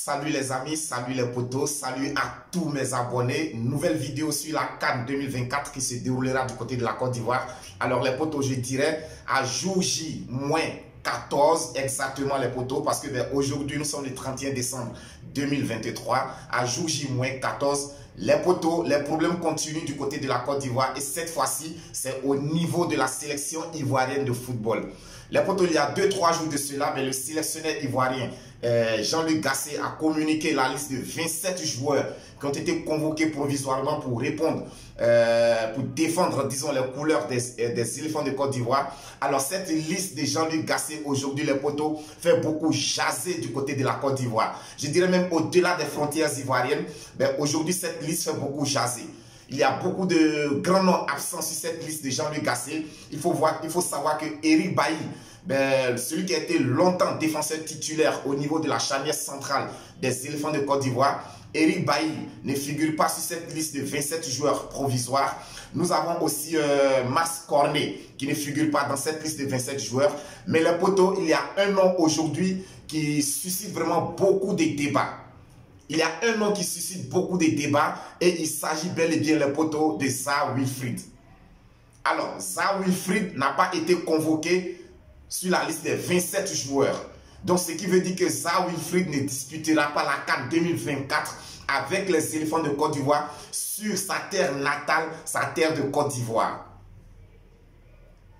Salut les amis, salut les potos, salut à tous mes abonnés. Nouvelle vidéo sur la CAN 2024 qui se déroulera du côté de la Côte d'Ivoire. Alors les potos, je dirais à jour J, moins 14 exactement les potos, parce que aujourd'hui nous sommes le 31 décembre 2023. À jour J, moins 14, les potos, les problèmes continuent du côté de la Côte d'Ivoire. Et cette fois-ci, c'est au niveau de la sélection ivoirienne de football. Les potos, il y a 2-3 jours de cela, mais le sélectionneur ivoirien Jean-Luc Gasset a communiqué la liste de 27 joueurs qui ont été convoqués provisoirement pour répondre, pour défendre, disons, les couleurs des éléphants de Côte d'Ivoire. Alors, cette liste de Jean-Luc Gasset, aujourd'hui, les potos, fait beaucoup jaser du côté de la Côte d'Ivoire. Je dirais même au-delà des frontières ivoiriennes, aujourd'hui, cette liste fait beaucoup jaser. Il y a beaucoup de grands noms absents sur cette liste de Jean-Luc Gasset. Il faut savoir que Eric Bailly, celui qui a été longtemps défenseur titulaire au niveau de la charnière centrale des éléphants de Côte d'Ivoire, Eric Bailly ne figure pas sur cette liste de 27 joueurs provisoires. Nous avons aussi Max Cornet qui ne figure pas dans cette liste de 27 joueurs. Mais les potos, il y a un nom aujourd'hui qui suscite vraiment beaucoup de débats. Il y a un nom qui suscite beaucoup de débats et il s'agit bel et bien, les potos, de Zaha Wilfried. Alors, Zaha Wilfried n'a pas été convoqué sur la liste des 27 joueurs. Donc, ce qui veut dire que Zaha Wilfried ne disputera pas la CAN 2024 avec les éléphants de Côte d'Ivoire sur sa terre natale, sa terre de Côte d'Ivoire.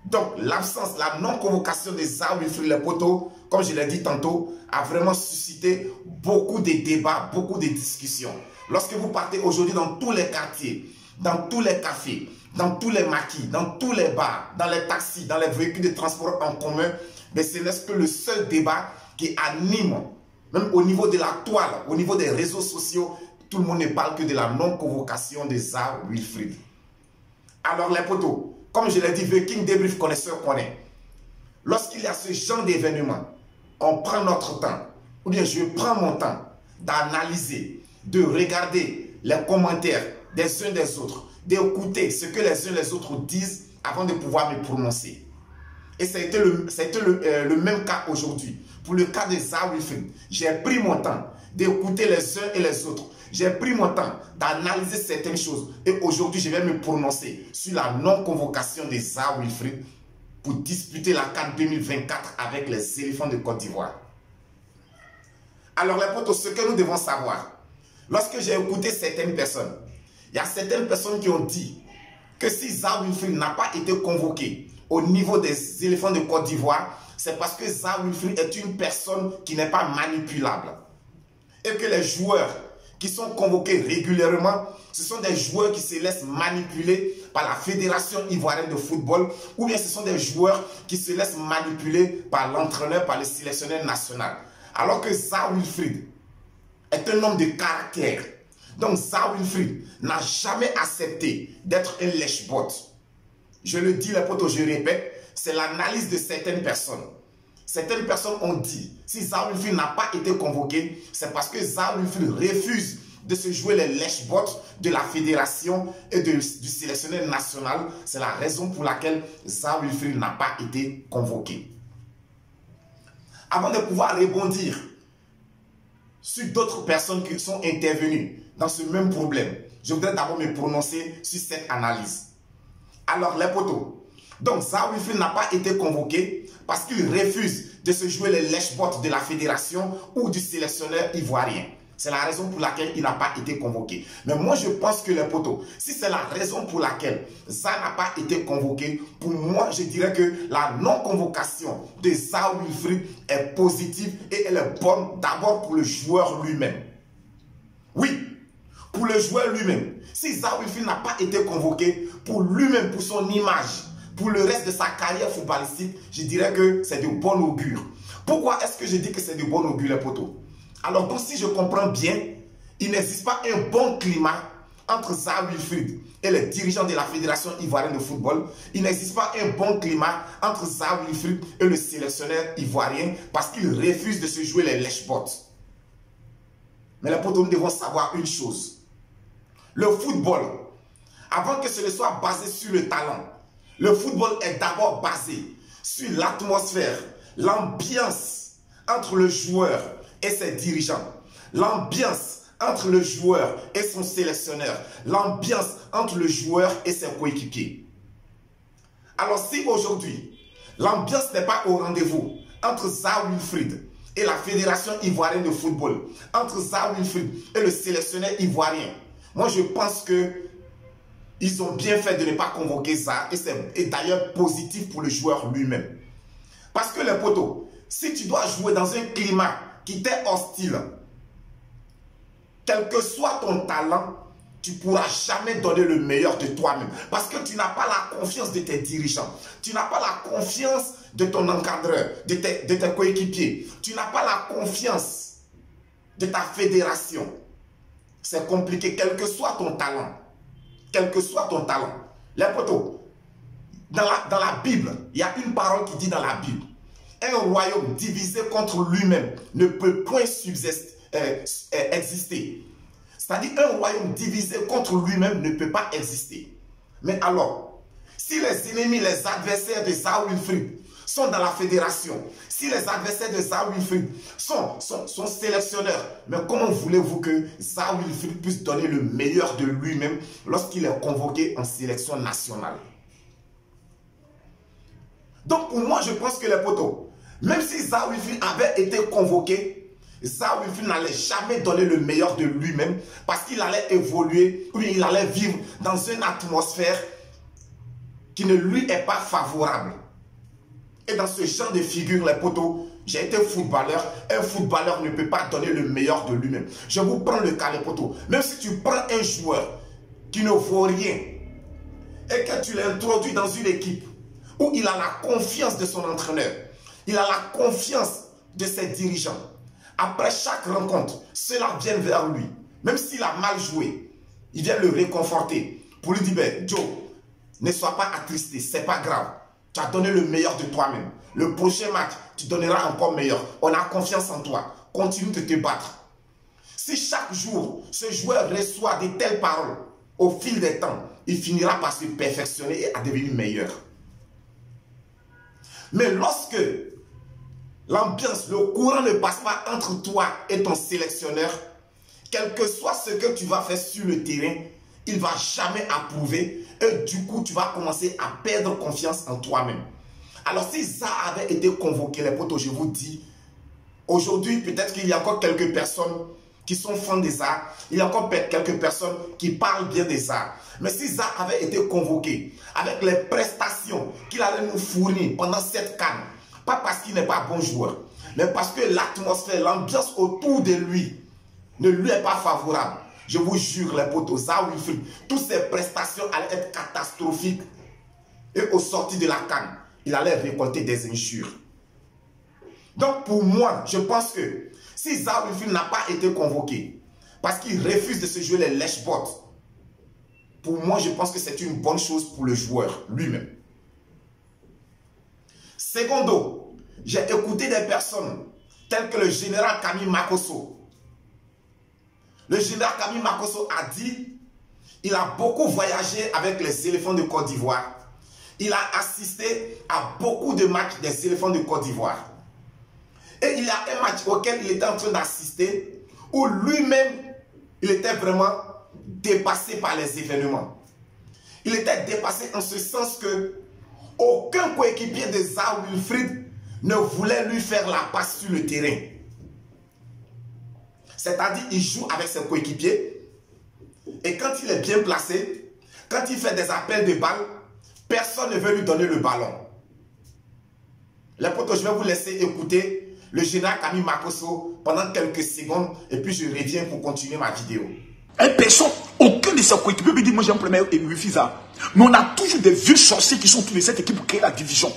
Donc, l'absence, la non-convocation de Zaha Wilfried, les potos, comme je l'ai dit tantôt, a vraiment suscité beaucoup de débats, beaucoup de discussions. Lorsque vous partez aujourd'hui dans tous les quartiers, dans tous les cafés, dans tous les maquis, dans tous les bars, dans les taxis, dans les véhicules de transport en commun, mais ce n'est que le seul débat qui anime, même au niveau de la toile, au niveau des réseaux sociaux, tout le monde ne parle que de la non-convocation de Zaha Wilfried. Alors les potos, comme je l'ai dit, Viking Débrief connaisseur connaît. Lorsqu'il y a ce genre d'événement, on prend notre temps, ou bien je prends mon temps d'analyser, de regarder les commentaires des uns des autres, d'écouter ce que les uns les autres disent avant de pouvoir me prononcer. Et ça a été le même cas aujourd'hui. Pour le cas de Zaha Wilfried, j'ai pris mon temps d'écouter les uns et les autres. J'ai pris mon temps d'analyser certaines choses. Et aujourd'hui, je vais me prononcer sur la non-convocation de Zaha Wilfried pour disputer la CAN 2024 avec les éléphants de Côte d'Ivoire. Alors les potos, ce que nous devons savoir, lorsque j'ai écouté certaines personnes, il y a certaines personnes qui ont dit que si Zaha Wilfried n'a pas été convoqué au niveau des éléphants de Côte d'Ivoire, c'est parce que Zaha Wilfried est une personne qui n'est pas manipulable. Et que les joueurs qui sont convoqués régulièrement, ce sont des joueurs qui se laissent manipuler par la Fédération ivoirienne de football, ou bien ce sont des joueurs qui se laissent manipuler par l'entraîneur, par le sélectionneur national. Alors que Zaha Wilfried est un homme de caractère. Donc Zaha Wilfried n'a jamais accepté d'être un lèche-bot. Je le dis les potos, je répète, c'est l'analyse de certaines personnes. Certaines personnes ont dit, si Zaha Wilfried n'a pas été convoqué, c'est parce que Zaha Wilfried refuse de se jouer les lèche-bots de la fédération et du sélectionneur national. C'est la raison pour laquelle Zaha Wilfried n'a pas été convoqué. Avant de pouvoir rebondir sur d'autres personnes qui sont intervenues dans ce même problème, je voudrais d'abord me prononcer sur cette analyse. Alors les potos, donc Zaha Wilfried n'a pas été convoqué parce qu'il refuse de se jouer les lèche-bots de la fédération ou du sélectionneur ivoirien. C'est la raison pour laquelle il n'a pas été convoqué. Mais moi, je pense que les potos, si c'est la raison pour laquelle Zaha n'a pas été convoqué, pour moi, je dirais que la non-convocation de Zaha Wilfried est positive et elle est bonne d'abord pour le joueur lui-même. Oui, pour le joueur lui-même. Si Zaha Wilfried n'a pas été convoqué, pour lui-même, pour son image, pour le reste de sa carrière footballistique, je dirais que c'est de bon augure. Pourquoi est-ce que je dis que c'est de bon augure, les potos? Alors, donc, si je comprends bien, il n'existe pas un bon climat entre Zaha Wilfried et les dirigeants de la Fédération ivoirienne de football. Il n'existe pas un bon climat entre Zaha Wilfried et le sélectionneur ivoirien parce qu'il refuse de se jouer les lèche-bots. Mais les potos, nous devons savoir une chose. Le football, avant que ce ne soit basé sur le talent, le football est d'abord basé sur l'atmosphère, l'ambiance entre le joueur et ses dirigeants. l'ambiance entre le joueur et son sélectionneur, l'ambiance entre le joueur et ses coéquipiers. Alors si aujourd'hui, l'ambiance n'est pas au rendez-vous entre Zaha Wilfried et la Fédération ivoirienne de football, entre Zaha Wilfried et le sélectionneur ivoirien, moi je pense que ils ont bien fait de ne pas convoquer Zaha et c'est d'ailleurs positif pour le joueur lui-même. Parce que les potos, si tu dois jouer dans un climat qui t'est hostile, quel que soit ton talent, tu ne pourras jamais donner le meilleur de toi-même. Parce que tu n'as pas la confiance de tes dirigeants. Tu n'as pas la confiance de ton encadreur, de tes coéquipiers. Tu n'as pas la confiance de ta fédération. C'est compliqué, quel que soit ton talent. Quel que soit ton talent. Les potos, dans la Bible, il y a une parole qui dit dans la Bible, un royaume divisé contre lui-même ne peut point exister. C'est-à-dire un royaume divisé contre lui-même ne peut pas exister. Mais alors, si les ennemis, les adversaires de Zaha Wilfried sont dans la fédération, si les adversaires de Zaha Wilfried sont sélectionneurs, mais comment voulez-vous que Zaha Wilfried puisse donner le meilleur de lui-même lorsqu'il est convoqué en sélection nationale? Donc pour moi, je pense que les potos, même si Zaha Wilfried avait été convoqué, Zaha Wilfried n'allait jamais donner le meilleur de lui-même parce qu'il allait évoluer, ou il allait vivre dans une atmosphère qui ne lui est pas favorable. Et dans ce genre de figure, les potos, j'ai été footballeur. Un footballeur ne peut pas donner le meilleur de lui-même. Je vous prends le cas, les potos. Même si tu prends un joueur qui ne vaut rien et que tu l'introduis dans une équipe où il a la confiance de son entraîneur, il a la confiance de ses dirigeants. Après chaque rencontre, ceux-là viennent vers lui. Même s'il a mal joué, ils viennent le réconforter pour lui dire, ben, Joe, ne sois pas attristé, c'est pas grave. Tu as donné le meilleur de toi-même. Le prochain match, tu donneras encore meilleur. On a confiance en toi. Continue de te battre. Si chaque jour, ce joueur reçoit de telles paroles, au fil des temps, il finira par se perfectionner et à devenir meilleur. Mais lorsque l'ambiance, le courant ne passe pas entre toi et ton sélectionneur, quel que soit ce que tu vas faire sur le terrain, il ne va jamais approuver et du coup, tu vas commencer à perdre confiance en toi-même. Alors, si Zaha avait été convoqué, les potos, je vous dis, aujourd'hui, peut-être qu'il y a encore quelques personnes qui sont fans de Zaha, il y a encore quelques personnes qui parlent bien de Zaha. Mais si Zaha avait été convoqué avec les prestations qu'il allait nous fournir pendant cette CAN, pas parce qu'il n'est pas bon joueur, mais parce que l'atmosphère, l'ambiance autour de lui ne lui est pas favorable. Je vous jure, les potos, Zaha Wilfried, toutes ses prestations allaient être catastrophiques. Et au sortir de la CAN, il allait récolter des injures. Donc pour moi, je pense que si Zaha Wilfried n'a pas été convoqué, parce qu'il refuse de se jouer les lèche-bottes, pour moi, je pense que c'est une bonne chose pour le joueur lui-même. Secondo, j'ai écouté des personnes telles que le général Camille Makosso. Le général Camille Makosso a dit qu'il a beaucoup voyagé avec les éléphants de Côte d'Ivoire. Il a assisté à beaucoup de matchs des éléphants de Côte d'Ivoire. Et il y a un match auquel il était en train d'assister où lui-même, il était vraiment dépassé par les événements. Il était dépassé en ce sens que aucun coéquipier de Zaha Wilfried ne voulait lui faire la passe sur le terrain. C'est-à-dire qu'il joue avec ses coéquipiers et quand il est bien placé, quand il fait des appels de balles, personne ne veut lui donner le ballon. Les potos, je vais vous laisser écouter le général Camille Makosso pendant quelques secondes et puis je reviens pour continuer ma vidéo. Personne, aucun de ses coéquipiers me dit moi j'ai un problème avec Wilfried. Mais on a toujours des vieux sorciers qui sont tous de cette équipe pour créer la division.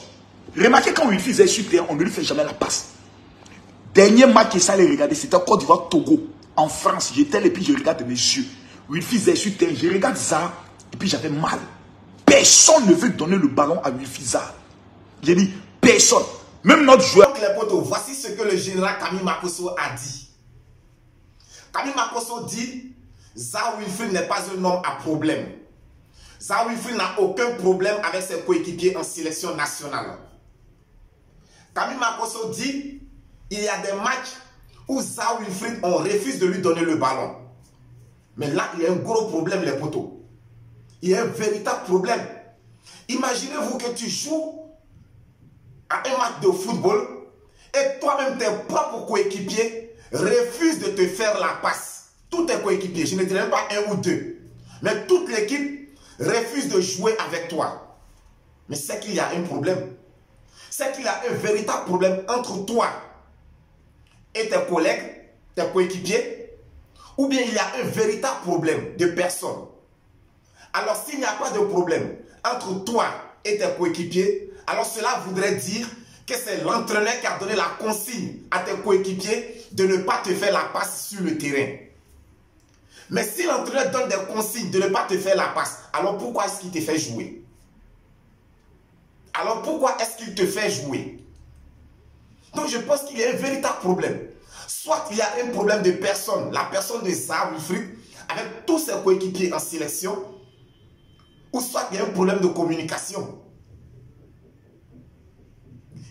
Remarquez quand Wilfried est sur le terrain, on ne lui fait jamais la passe. Dernier match que ça allait regarder, c'était Côte d'Ivoire Togo. En France, j'étais là et puis je regarde mes yeux. Wilfried est sur le terrain, je regarde ça et puis j'avais mal. Personne ne veut donner le ballon à Wilfried Zaha. J'ai dit personne. Même notre joueur. Donc les potos, voici ce que le général Camille Makosso a dit. Camille Makosso dit Zaha Wilfried n'est pas un homme à problème. Zaha Wilfried n'a aucun problème avec ses coéquipiers en sélection nationale. Camille Makosso dit il y a des matchs où Zaha Wilfried, on refuse de lui donner le ballon. Mais là, il y a un gros problème, les potos. Il y a un véritable problème. Imaginez-vous que tu joues à un match de football et toi-même, tes propres coéquipiers refusent de te faire la passe. Tous tes coéquipiers, je ne dirais même pas un ou deux, mais toute l'équipe refuse de jouer avec toi. Mais c'est qu'il y a un problème. C'est qu'il y a un véritable problème entre toi et tes collègues, tes coéquipiers, ou bien il y a un véritable problème de personne. Alors, s'il n'y a pas de problème entre toi et tes coéquipiers, alors cela voudrait dire que c'est l'entraîneur qui a donné la consigne à tes coéquipiers de ne pas te faire la passe sur le terrain. Mais si l'entraîneur donne des consignes de ne pas te faire la passe, alors pourquoi est-ce qu'il te fait jouer? Alors pourquoi est-ce qu'il te fait jouer? Donc je pense qu'il y a un véritable problème. Soit il y a un problème de personne, la personne de Zaha Wilfried, avec tous ses coéquipiers en sélection, ou soit il y a un problème de communication.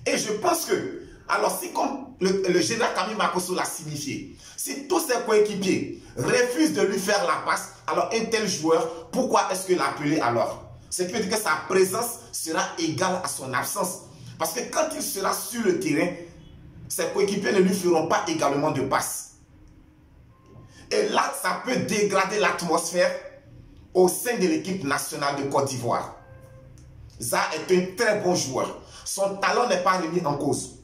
Et je pense que, alors si comme le général Camille Makosso l'a signifié, si tous ses coéquipiers refusent de lui faire la passe, alors un tel joueur, pourquoi est-ce que l'appeler alors? Ce qui veut dire que sa présence sera égale à son absence. Parce que quand il sera sur le terrain, ses coéquipiers ne lui feront pas également de passe. Et là, ça peut dégrader l'atmosphère au sein de l'équipe nationale de Côte d'Ivoire. Zaha est un très bon joueur. Son talent n'est pas remis en cause.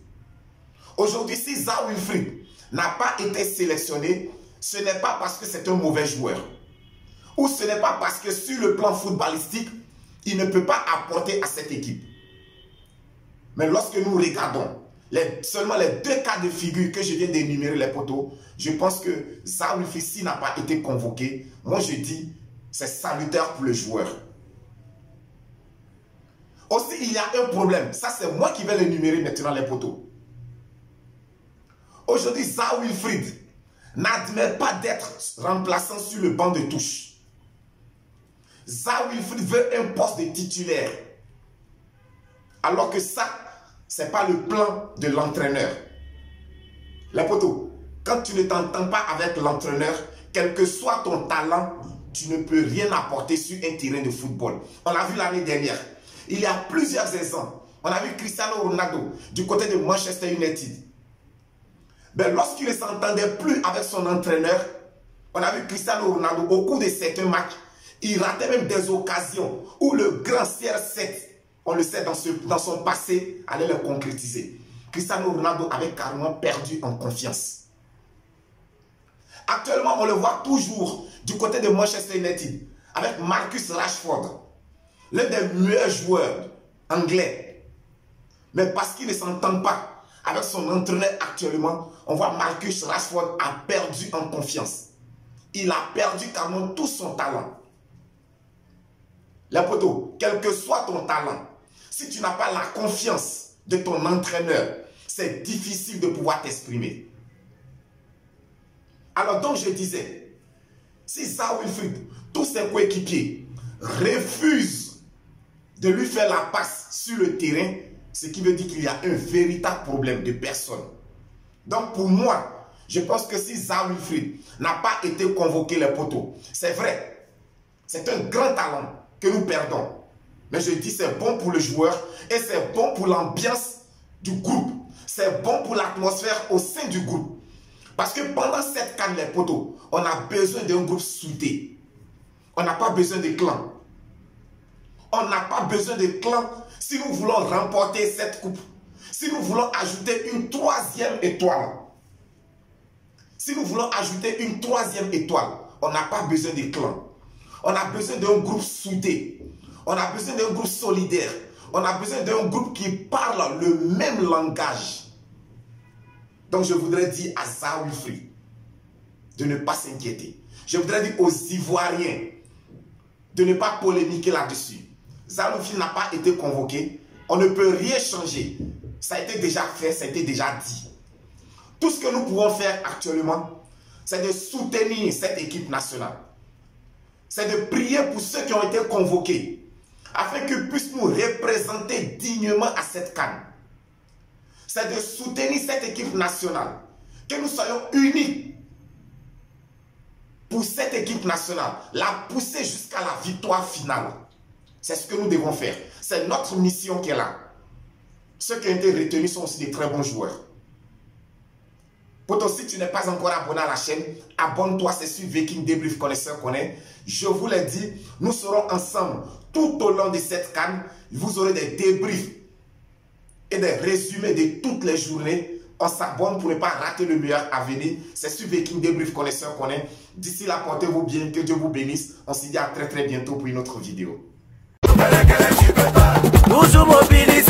Aujourd'hui, si Zaha Wilfried n'a pas été sélectionné, ce n'est pas parce que c'est un mauvais joueur. Ou ce n'est pas parce que sur le plan footballistique, il ne peut pas apporter à cette équipe. Mais lorsque nous regardons seulement les deux cas de figure que je viens d'énumérer, les poteaux, je pense que Zaha Wilfried, s'il n'a pas été convoqué, moi je dis, c'est salutaire pour le joueur. Aussi, il y a un problème. Ça, c'est moi qui vais l'énumérer maintenant, les poteaux. Aujourd'hui, Zaha Wilfried n'admet pas d'être remplaçant sur le banc de touche. Zaha Wilfried veut un poste de titulaire. Alors que ça, ce n'est pas le plan de l'entraîneur. Les poteaux, quand tu ne t'entends pas avec l'entraîneur, quel que soit ton talent, tu ne peux rien apporter sur un terrain de football. On l'a vu l'année dernière. Il y a plusieurs exemples. On a vu Cristiano Ronaldo du côté de Manchester United. Mais lorsqu'il ne s'entendait plus avec son entraîneur, on a vu Cristiano Ronaldo au cours de certains matchs, il ratait même des occasions où le grand CR7, on le sait dans son passé, allait le concrétiser. Cristiano Ronaldo avait carrément perdu en confiance. Actuellement, on le voit toujours du côté de Manchester United avec Marcus Rashford, l'un des meilleurs joueurs anglais. Mais parce qu'il ne s'entend pas avec son entraîneur actuellement, on voit Marcus Rashford a perdu en confiance. Il a perdu carrément tout son talent. Les poteaux, quel que soit ton talent, si tu n'as pas la confiance de ton entraîneur, c'est difficile de pouvoir t'exprimer. Alors donc je disais, si Zaha Wilfried, tous ses coéquipiers refusent de lui faire la passe sur le terrain, ce qui veut dire qu'il y a un véritable problème de personne. Donc pour moi, je pense que si Zaha Wilfried n'a pas été convoqué, les poteaux, c'est vrai, c'est un grand talent que nous perdons. Mais je dis c'est bon pour le joueur et c'est bon pour l'ambiance du groupe. C'est bon pour l'atmosphère au sein du groupe. Parce que pendant cette CAN, les poteaux, on a besoin d'un groupe soudé. On n'a pas besoin de clans. On n'a pas besoin de clans si nous voulons remporter cette coupe. Si nous voulons ajouter une troisième étoile. Si nous voulons ajouter une troisième étoile, on n'a pas besoin de clans. On a besoin d'un groupe soudé. On a besoin d'un groupe solidaire. On a besoin d'un groupe qui parle le même langage. Donc je voudrais dire à Zaha Wilfried de ne pas s'inquiéter. Je voudrais dire aux Ivoiriens de ne pas polémiquer là-dessus. Zaha Wilfried n'a pas été convoqué. On ne peut rien changer. Ça a été déjà fait, ça a été déjà dit. Tout ce que nous pouvons faire actuellement, c'est de soutenir cette équipe nationale. C'est de prier pour ceux qui ont été convoqués, afin qu'ils puissent nous représenter dignement à cette CAN. C'est de soutenir cette équipe nationale que nous soyons unis pour cette équipe nationale, la pousser jusqu'à la victoire finale. C'est ce que nous devons faire. C'est notre mission qui est là. Ceux qui ont été retenus sont aussi des très bons joueurs. Poto, si tu n'es pas encore abonné à la chaîne, abonne-toi, c'est sur Viking Débrief Connaisseur Connaît. Je vous l'ai dit, nous serons ensemble tout au long de cette CAN. Vous aurez des débriefs et des résumés de toutes les journées. On s'abonne pour ne pas rater le meilleur à venir. C'est sur Viking Débrief Connaisseur Connaît. D'ici là, portez-vous bien, que Dieu vous bénisse. On se dit à très bientôt pour une autre vidéo. Toujours mobilisé.